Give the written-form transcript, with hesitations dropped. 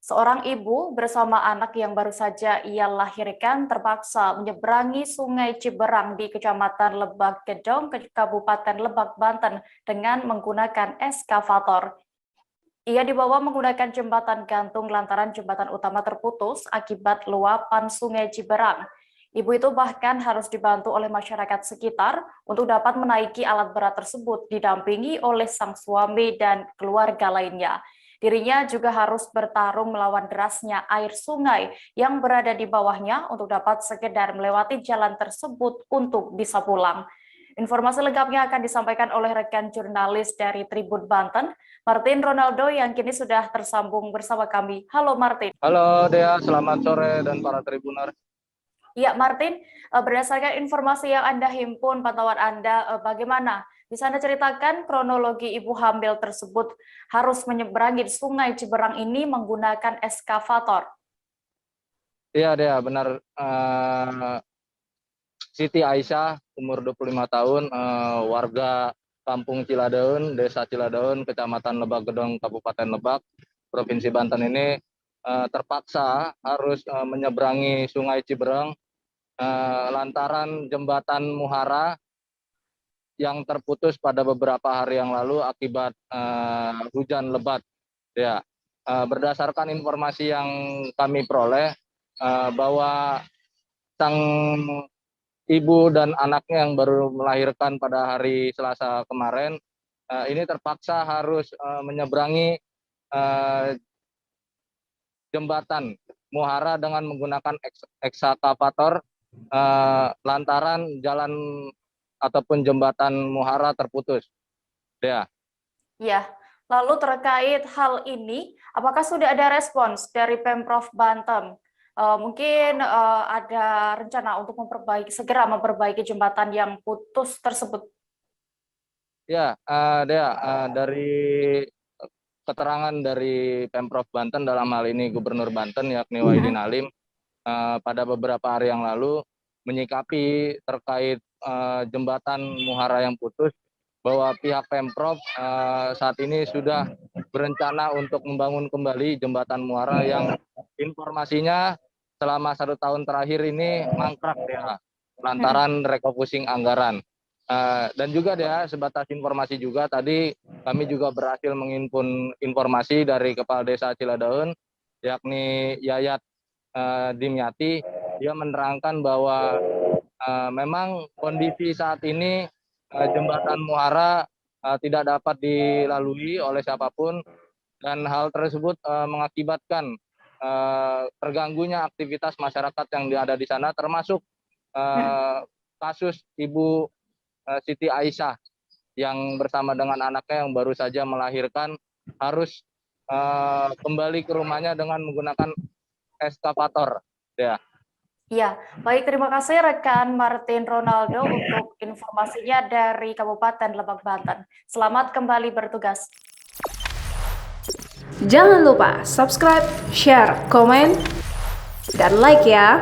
Seorang ibu bersama anak yang baru saja ia lahirkan terpaksa menyeberangi Sungai Ciberang di Kecamatan Lebak Gedong, Kabupaten Lebak, Banten dengan menggunakan eskavator. Ia dibawa menggunakan jembatan gantung lantaran jembatan utama terputus akibat luapan Sungai Ciberang. Ibu itu bahkan harus dibantu oleh masyarakat sekitar untuk dapat menaiki alat berat tersebut, didampingi oleh sang suami dan keluarga lainnya. Dirinya juga harus bertarung melawan derasnya air sungai yang berada di bawahnya untuk dapat sekedar melewati jalan tersebut untuk bisa pulang. Informasi lengkapnya akan disampaikan oleh rekan jurnalis dari Tribun Banten, Martin Ronaldo, yang kini sudah tersambung bersama kami. Halo Martin. Halo Dea, selamat sore dan para Tribuner. Ya Martin, berdasarkan informasi yang Anda himpun, pantauan Anda bagaimana? Bisa Anda ceritakan kronologi ibu hamil tersebut harus menyeberangi Sungai Ciberang ini menggunakan eskavator? Iya Dea, benar. Siti Aisyah, umur 25 tahun, warga Kampung Ciladaun, Desa Ciladaun, Kecamatan Lebak Gedong, Kabupaten Lebak, Provinsi Banten ini terpaksa harus menyeberangi Sungai Ciberang lantaran jembatan Muhara yang terputus pada beberapa hari yang lalu akibat hujan lebat. Ya, berdasarkan informasi yang kami peroleh bahwa sang ibu dan anaknya yang baru melahirkan pada hari Selasa kemarin ini terpaksa harus menyeberangi jembatan Muhara dengan menggunakan ekskavator lantaran jalan ataupun jembatan Muhara terputus. Ya. Ya, lalu terkait hal ini, apakah sudah ada respons dari Pemprov Banten? Mungkin ada rencana untuk segera memperbaiki jembatan yang putus tersebut. Ya, Dea, dari keterangan dari Pemprov Banten dalam hal ini Gubernur Banten yakni Wahidin Halim pada beberapa hari yang lalu menyikapi terkait jembatan Muhara yang putus bahwa pihak Pemprov saat ini sudah berencana untuk membangun kembali jembatan Muhara yang informasinya selama 1 tahun terakhir ini mangkrak ya lantaran refocusing anggaran. Dan juga ya sebatas informasi juga tadi kami juga berhasil menghimpun informasi dari Kepala Desa Ciladaun yakni Yayat Dimyati. Dia menerangkan bahwa memang kondisi saat ini jembatan Muhara tidak dapat dilalui oleh siapapun dan hal tersebut mengakibatkan terganggunya aktivitas masyarakat yang ada di sana termasuk kasus Ibu Siti Aisyah yang bersama dengan anaknya yang baru saja melahirkan harus kembali ke rumahnya dengan menggunakan eskavator. Ya. Ya, baik, terima kasih rekan Martin Ronaldo untuk informasinya dari Kabupaten Lebak, Banten. Selamat kembali bertugas. Jangan lupa subscribe, share, komen, dan like ya.